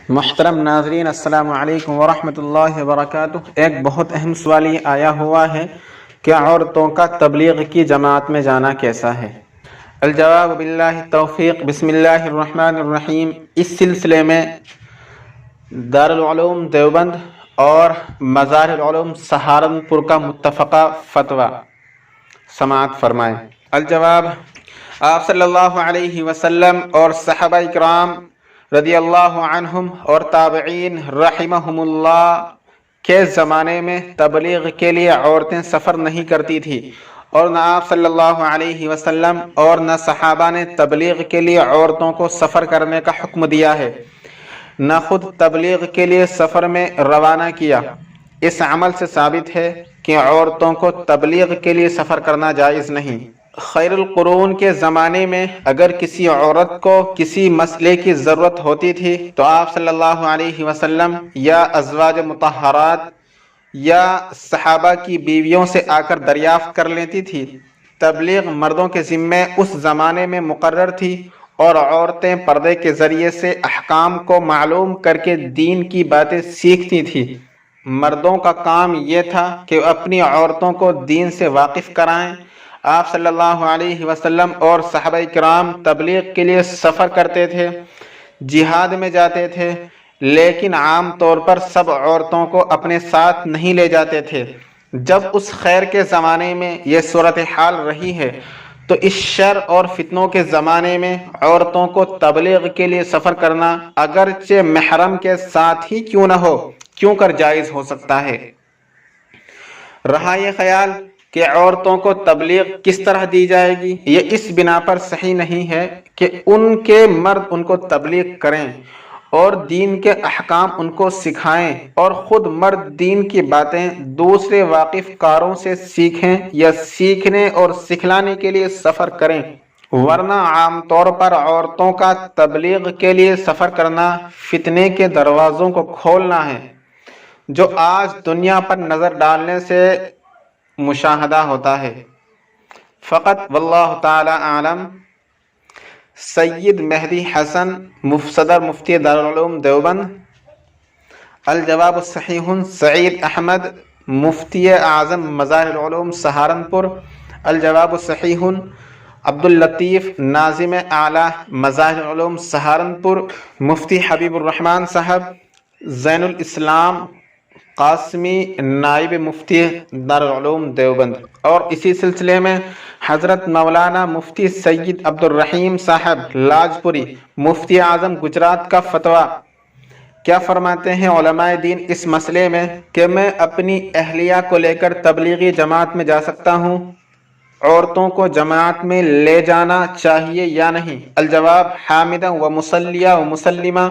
محترم ناظرین، السلام علیکم ورحمۃ اللہ وبرکاتہ۔ ایک بہت اہم سوال یہ آیا ہوا ہے کہ عورتوں کا تبلیغ کی جماعت میں جانا کیسا ہے؟ الجواب باللہ توفیق، بسم اللہ الرحمن الرحیم۔ اس سلسلے میں دارالعلوم دیوبند اور مظاہر العلوم سہارنپور کا متفقہ فتویٰ سماعت فرمائیں۔ الجواب، آپ صلی اللہ علیہ وسلم اور صحابہ کرام رضی اللہ عنہم اور تابعین رحمہم اللہ کے زمانے میں تبلیغ کے لیے عورتیں سفر نہیں کرتی تھی، اور نہ آپ صلی اللہ علیہ وسلم اور نہ صحابہ نے تبلیغ کے لیے عورتوں کو سفر کرنے کا حکم دیا ہے، نہ خود تبلیغ کے لیے سفر میں روانہ کیا۔ اس عمل سے ثابت ہے کہ عورتوں کو تبلیغ کے لیے سفر کرنا جائز نہیں۔ خیر القرون کے زمانے میں اگر کسی عورت کو کسی مسئلے کی ضرورت ہوتی تھی تو آپ صلی اللہ علیہ وسلم یا ازواج مطہرات یا صحابہ کی بیویوں سے آ کر دریافت کر لیتی تھی۔ تبلیغ مردوں کے ذمے اس زمانے میں مقرر تھی، اور عورتیں پردے کے ذریعے سے احکام کو معلوم کر کے دین کی باتیں سیکھتی تھی۔ مردوں کا کام یہ تھا کہ اپنی عورتوں کو دین سے واقف کرائیں۔ آپ صلی اللہ علیہ وسلم اور صحابہ کرام تبلیغ کے لیے سفر کرتے تھے، جہاد میں جاتے تھے، لیکن عام طور پر سب عورتوں کو اپنے ساتھ نہیں لے جاتے تھے۔ جب اس خیر کے زمانے میں یہ صورتحال رہی ہے تو اس شر اور فتنوں کے زمانے میں عورتوں کو تبلیغ کے لیے سفر کرنا اگرچہ محرم کے ساتھ ہی کیوں نہ ہو، کیوں کر جائز ہو سکتا ہے۔ رہا یہ خیال کہ عورتوں کو تبلیغ کس طرح دی جائے گی، یہ اس بنا پر صحیح نہیں ہے کہ ان کے مرد ان کو تبلیغ کریں اور دین کے احکام ان کو سکھائیں، اور خود مرد دین کی باتیں دوسرے واقف کاروں سے سیکھیں یا سیکھنے اور سکھلانے کے لیے سفر کریں۔ ورنہ عام طور پر عورتوں کا تبلیغ کے لیے سفر کرنا فتنے کے دروازوں کو کھولنا ہے، جو آج دنیا پر نظر ڈالنے سے مشاہدہ ہوتا ہے۔ فقط واللہ تعالی اعلم۔ سید مہدی حسن، صدر مفتی دارالعلوم دیوبند۔ الجواب صحیح سعید احمد، مفتی اعظم مظاہر العلوم سہارنپور۔ الجواب صحیح عبداللطیف، ناظم اعلیٰ مظاہر العلوم سہارنپور۔ مفتی حبیب الرحمن صاحب، زین الاسلام قاسمی، نائب مفتی دارالعلوم دیوبند۔ اور اسی سلسلے میں حضرت مولانا مفتی سید عبدالرحیم صاحب لاجپوری، مفتی اعظم گجرات کا فتویٰ کیا فرماتے ہیں علماء دین اس مسئلے میں کہ میں اپنی اہلیہ کو لے کر تبلیغی جماعت میں جا سکتا ہوں؟ عورتوں کو جماعت میں لے جانا چاہیے یا نہیں؟ الجواب حامدہ و مسلیہ و مسلمہ،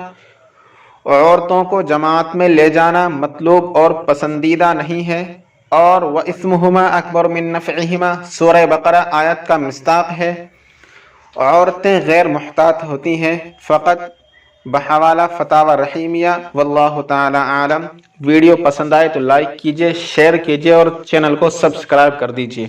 عورتوں کو جماعت میں لے جانا مطلوب اور پسندیدہ نہیں ہے، اور وَإِثْمُهُمَا أَكْبَرُ مِن نَفْعِهِمَا سورہ بقرہ آیت کا مصداق ہے۔ عورتیں غیر محتاط ہوتی ہیں، فقط بحوالہ فتاوی رحیمیہ۔ واللہ تعالی عالم۔ ویڈیو پسند آئے تو لائک کیجئے، شیئر کیجئے اور چینل کو سبسکرائب کر دیجئے۔